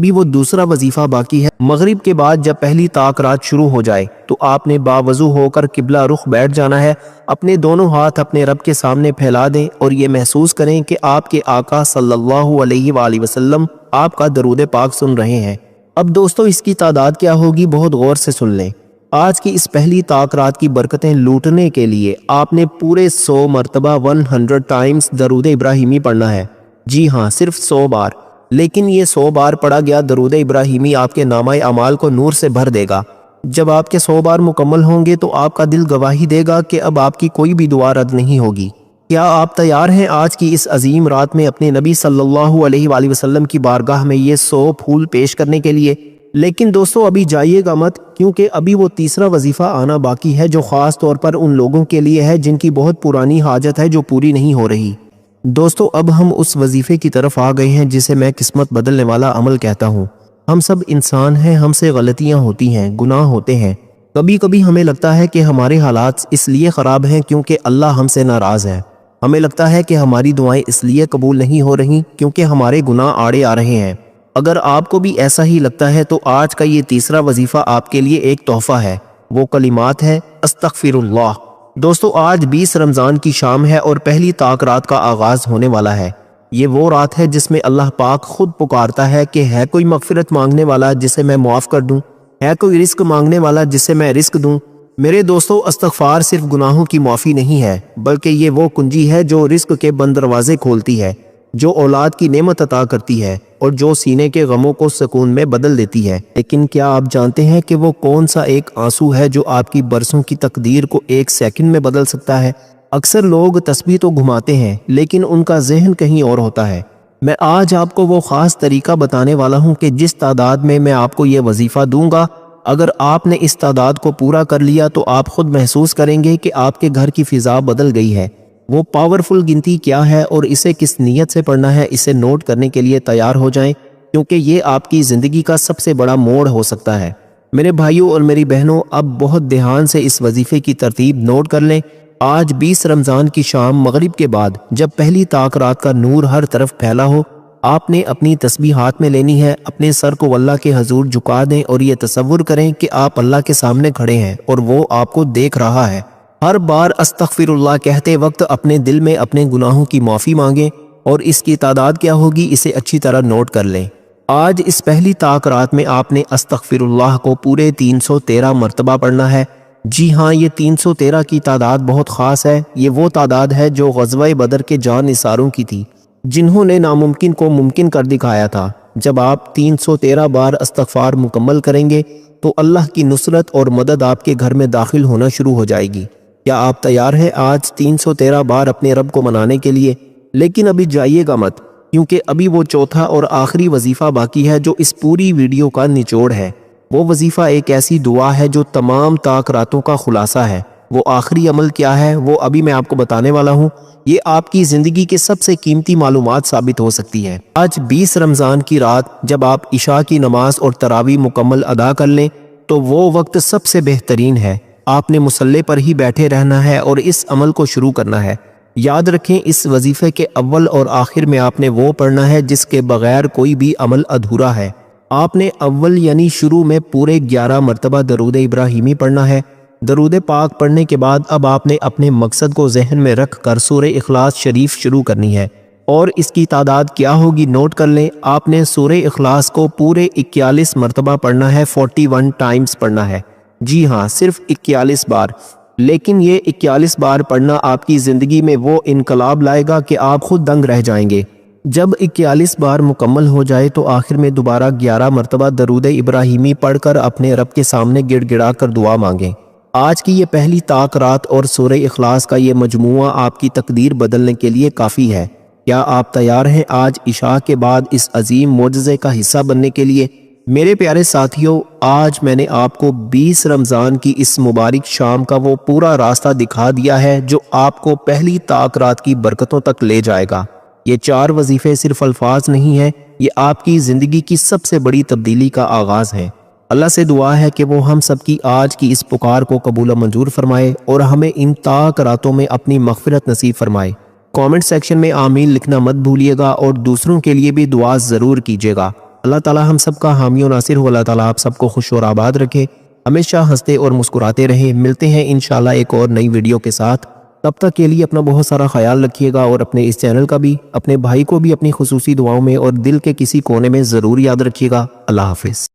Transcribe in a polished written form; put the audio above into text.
ابھی وہ دوسرا وظیفہ باقی ہے۔ مغرب کے بعد جب پہلی طاق رات شروع ہو جائے تو آپ نے باوضو ہو کر قبلہ رخ بیٹھ جانا ہے، اپنے دونوں ہاتھ اپنے رب کے سامنے پھیلا دیں اور یہ محسوس کریں کہ آپ کے آقا صلی اللہ علیہ وآلہ وسلم آپ کا درود پاک سن رہے ہیں۔ اب دوستو اس کی تعداد کیا ہوگی، بہت غور سے سن لیں۔ آج کی اس پہلی طاق رات کی برکتیں لوٹنے کے لیے آپ نے پورے 100 مرتبہ 100 ٹائمز درود ابراہیمی پڑھنا ہے۔ جی ہاں، صرف 100 بار، لیکن یہ 100 بار پڑھا گیا درود ابراہیمی آپ کے نامہ اعمال کو نور سے بھر دے گا۔ جب آپ کے 100 بار مکمل ہوں گے تو آپ کا دل گواہی دے گا کہ اب آپ کی کوئی بھی دعا رد نہیں ہوگی۔ کیا آپ تیار ہیں آج کی اس عظیم رات میں اپنے نبی صلی اللہ علیہ وآلہ وسلم کی بارگاہ میں یہ 100 پھول پیش کرنے کے لیے؟ لیکن دوستو ابھی جائیے گا مت، کیونکہ ابھی وہ تیسرا وظیفہ آنا باقی ہے جو خاص طور پر ان لوگوں کے لیے ہے جن کی بہت پرانی حاجت ہے جو پوری نہیں ہو رہی۔ دوستو اب ہم اس وظیفے کی طرف آ گئے ہیں جسے میں قسمت بدلنے والا عمل کہتا ہوں۔ ہم سب انسان ہیں، ہم سے غلطیاں ہوتی ہیں، گناہ ہوتے ہیں۔ کبھی کبھی ہمیں لگتا ہے کہ ہمارے حالات اس لیے خراب ہیں کیونکہ اللہ ہم سے ناراض ہے۔ ہمیں لگتا ہے کہ ہماری دعائیں اس لیے قبول نہیں ہو رہی کیونکہ ہمارے گناہ آڑے آ رہے ہیں۔ اگر آپ کو بھی ایسا ہی لگتا ہے تو آج کا یہ تیسرا وظیفہ آپ کے لیے ایک تحفہ ہے۔ وہ کلمات ہے استغفر اللہ۔ دوستو آج 20 رمضان کی شام ہے اور پہلی طاق رات کا آغاز ہونے والا ہے۔ یہ وہ رات ہے جس میں اللہ پاک خود پکارتا ہے کہ ہے کوئی مغفرت مانگنے والا جسے میں معاف کر دوں، ہے کوئی رزق مانگنے والا جسے میں رزق دوں۔ میرے دوستو استغفار صرف گناہوں کی معافی نہیں ہے، بلکہ یہ وہ کنجی ہے جو رزق کے بند دروازے کھولتی ہے، جو اولاد کی نعمت عطا کرتی ہے اور جو سینے کے غموں کو سکون میں بدل دیتی ہے۔ لیکن کیا آپ جانتے ہیں کہ وہ کون سا ایک آنسو ہے جو آپ کی برسوں کی تقدیر کو ایک سیکنڈ میں بدل سکتا ہے؟ اکثر لوگ تسبیح تو گھماتے ہیں لیکن ان کا ذہن کہیں اور ہوتا ہے۔ میں آج آپ کو وہ خاص طریقہ بتانے والا ہوں کہ جس تعداد میں آپ کو یہ وظیفہ دوں گا، اگر آپ نے اس تعداد کو پورا کر لیا تو آپ خود محسوس کریں گے کہ آپ کے گھر کی فضا بدل گئی ہے۔ وہ پاورفل گنتی کیا ہے اور اسے کس نیت سے پڑھنا ہے، اسے نوٹ کرنے کے لیے تیار ہو جائیں، کیونکہ یہ آپ کی زندگی کا سب سے بڑا موڑ ہو سکتا ہے۔ میرے بھائیوں اور میری بہنوں، اب بہت دھیان سے اس وظیفے کی ترتیب نوٹ کر لیں۔ آج 20 رمضان کی شام مغرب کے بعد جب پہلی طاق رات کا نور ہر طرف پھیلا ہو، آپ نے اپنی تسبیح ہاتھ میں لینی ہے، اپنے سر کو اللہ کے حضور جھکا دیں اور یہ تصور کریں کہ آپ اللہ کے سامنے کھڑے ہیں اور وہ آپ کو دیکھ رہا ہے۔ ہر بار استغفر اللہ کہتے وقت اپنے دل میں اپنے گناہوں کی معافی مانگیں، اور اس کی تعداد کیا ہوگی اسے اچھی طرح نوٹ کر لیں۔ آج اس پہلی طاق رات میں آپ نے استغفر اللہ کو پورے 313 مرتبہ پڑھنا ہے۔ جی ہاں، یہ 313 کی تعداد بہت خاص ہے۔ یہ وہ تعداد ہے جو غزوہ بدر کے جان نثاروں کی تھی، جنہوں نے ناممکن کو ممکن کر دکھایا تھا۔ جب آپ 313 بار استغفار مکمل کریں گے تو اللہ کی نصرت اور مدد آپ کے گھر میں داخل ہونا شروع ہو جائے گی۔ کیا آپ تیار ہیں آج 313 بار اپنے رب کو منانے کے لیے؟ لیکن ابھی جائیے گا مت، کیونکہ ابھی وہ چوتھا اور آخری وظیفہ باقی ہے جو اس پوری ویڈیو کا نچوڑ ہے۔ وہ وظیفہ ایک ایسی دعا ہے جو تمام طاق راتوں کا خلاصہ ہے۔ وہ آخری عمل کیا ہے وہ ابھی میں آپ کو بتانے والا ہوں۔ یہ آپ کی زندگی کے سب سے قیمتی معلومات ثابت ہو سکتی ہے۔ آج 20 رمضان کی رات جب آپ عشاء کی نماز اور تراویح مکمل ادا کر لیں تو وہ وقت سب سے بہترین ہے۔ آپ نے مصلی پر ہی بیٹھے رہنا ہے اور اس عمل کو شروع کرنا ہے۔ یاد رکھیں، اس وظیفے کے اول اور آخر میں آپ نے وہ پڑھنا ہے جس کے بغیر کوئی بھی عمل ادھورا ہے۔ آپ نے اول یعنی شروع میں پورے 11 مرتبہ درود ابراہیمی پڑھنا ہے۔ درود پاک پڑھنے کے بعد اب آپ نے اپنے مقصد کو ذہن میں رکھ کر سورہ اخلاص شریف شروع کرنی ہے، اور اس کی تعداد کیا ہوگی نوٹ کر لیں۔ آپ نے سورہ اخلاص کو پورے 41 مرتبہ پڑھنا ہے، 41 ٹائمز پڑھنا ہے۔ جی ہاں، صرف 41 بار۔ لیکن یہ 41 بار پڑھنا آپ کی زندگی میں وہ انقلاب لائے گا کہ آپ خود دنگ رہ جائیں گے۔ جب 41 بار مکمل ہو جائے تو آخر میں دوبارہ 11 مرتبہ درود ابراہیمی پڑھ کر اپنے رب کے سامنے گڑ گڑا کر دعا مانگیں۔ آج کی یہ پہلی طاق رات اور سورہ اخلاص کا یہ مجموعہ آپ کی تقدیر بدلنے کے لیے کافی ہے۔ کیا آپ تیار ہیں آج عشاء کے بعد اس عظیم معجزے کا حصہ بننے کے لیے؟ میرے پیارے ساتھیوں، آج میں نے آپ کو 20 رمضان کی اس مبارک شام کا وہ پورا راستہ دکھا دیا ہے جو آپ کو پہلی طاق رات کی برکتوں تک لے جائے گا۔ یہ 4 وظیفے صرف الفاظ نہیں ہیں، یہ آپ کی زندگی کی سب سے بڑی تبدیلی کا آغاز ہے۔ اللہ سے دعا ہے کہ وہ ہم سب کی آج کی اس پکار کو قبول و منظور فرمائے اور ہمیں ان طاق راتوں میں اپنی مغفرت نصیب فرمائے۔ کامنٹ سیکشن میں آمین لکھنا مت بھولیے گا اور دوسروں کے لیے بھی دعا ضرور کیجیے گا۔ اللہ تعالیٰ ہم سب کا حامی و ناصر ہو، اللہ تعالیٰ آپ سب کو خوش اور آباد رکھے، ہمیشہ ہنستے اور مسکراتے رہیں۔ ملتے ہیں انشاءاللہ ایک اور نئی ویڈیو کے ساتھ، تب تک کے لیے اپنا بہت سارا خیال رکھیے گا، اور اپنے اس چینل کا بھی، اپنے بھائی کو بھی اپنی خصوصی دعاؤں میں اور دل کے کسی کونے میں ضرور یاد رکھیے گا۔ اللہ حافظ۔